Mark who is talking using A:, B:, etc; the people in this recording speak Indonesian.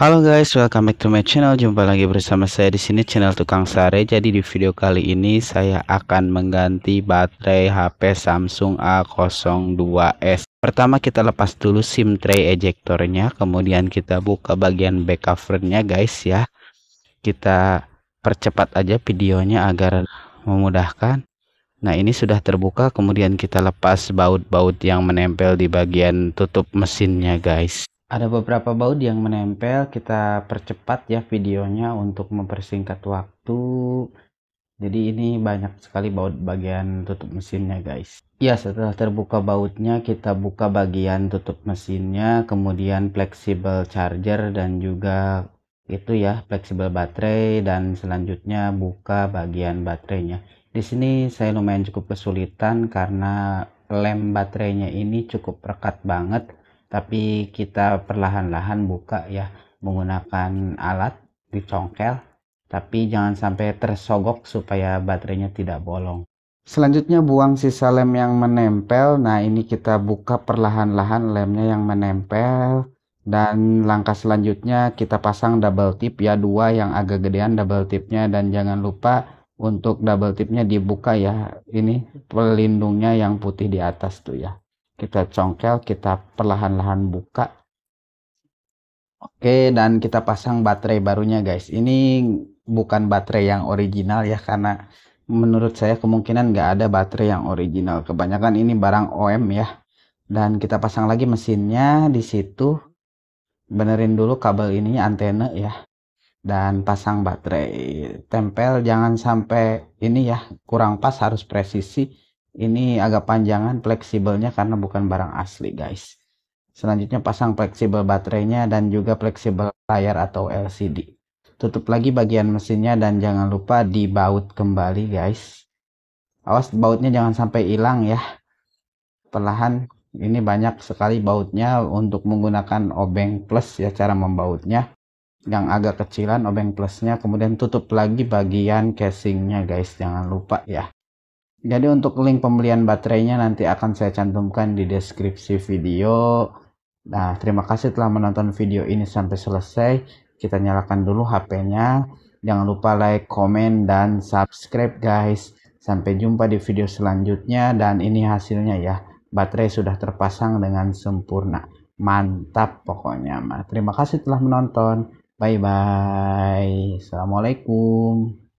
A: Halo guys, welcome back to my channel. Jumpa lagi bersama saya di sini channel Tukang Sare. Jadi di video kali ini saya akan mengganti baterai HP Samsung A02s. Pertama kita lepas dulu SIM tray ejectornya, kemudian kita buka bagian back covernya guys ya. Kita percepat aja videonya agar memudahkan. Nah, ini sudah terbuka, kemudian kita lepas baut-baut yang menempel di bagian tutup mesinnya guys. Ada beberapa baut yang menempel, kita percepat ya videonya untuk mempersingkat waktu. Jadi ini banyak sekali baut bagian tutup mesinnya guys. Ya, setelah terbuka bautnya, kita buka bagian tutup mesinnya, kemudian fleksibel charger dan juga itu ya fleksibel baterai, dan selanjutnya buka bagian baterainya. Di sini saya lumayan cukup kesulitan karena lem baterainya ini cukup rekat banget, tapi kita perlahan-lahan buka ya menggunakan alat dicongkel, tapi jangan sampai tersogok supaya baterainya tidak bolong. Selanjutnya buang sisa lem yang menempel. Nah, ini kita buka perlahan-lahan lemnya yang menempel. Dan langkah selanjutnya kita pasang double tip ya, dua yang agak gedean double tipnya, dan jangan lupa untuk double tipnya dibuka ya, ini pelindungnya yang putih di atas tuh ya, kita congkel, kita perlahan-lahan buka. Oke, dan kita pasang baterai barunya guys. Ini bukan baterai yang original ya, karena menurut saya kemungkinan nggak ada baterai yang original, kebanyakan ini barang OEM ya. Dan kita pasang lagi mesinnya di situ, benerin dulu kabel ininya, antena ya, dan pasang baterai, tempel, jangan sampai ini ya kurang pas, harus presisi. Ini agak panjangan fleksibelnya karena bukan barang asli guys. Selanjutnya pasang fleksibel baterainya dan juga fleksibel layar atau LCD. Tutup lagi bagian mesinnya dan jangan lupa dibaut kembali guys. Awas bautnya jangan sampai hilang ya, perlahan. Ini banyak sekali bautnya, untuk menggunakan obeng plus ya cara membautnya, yang agak kecilan obeng plusnya. Kemudian tutup lagi bagian casingnya guys, jangan lupa ya. Jadi untuk link pembelian baterainya nanti akan saya cantumkan di deskripsi video. Nah, terima kasih telah menonton video ini sampai selesai. Kita nyalakan dulu HP-nya. Jangan lupa like, komen, dan subscribe guys. Sampai jumpa di video selanjutnya. Dan ini hasilnya ya, baterai sudah terpasang dengan sempurna. Mantap pokoknya mah. Terima kasih telah menonton. Bye bye. Assalamualaikum.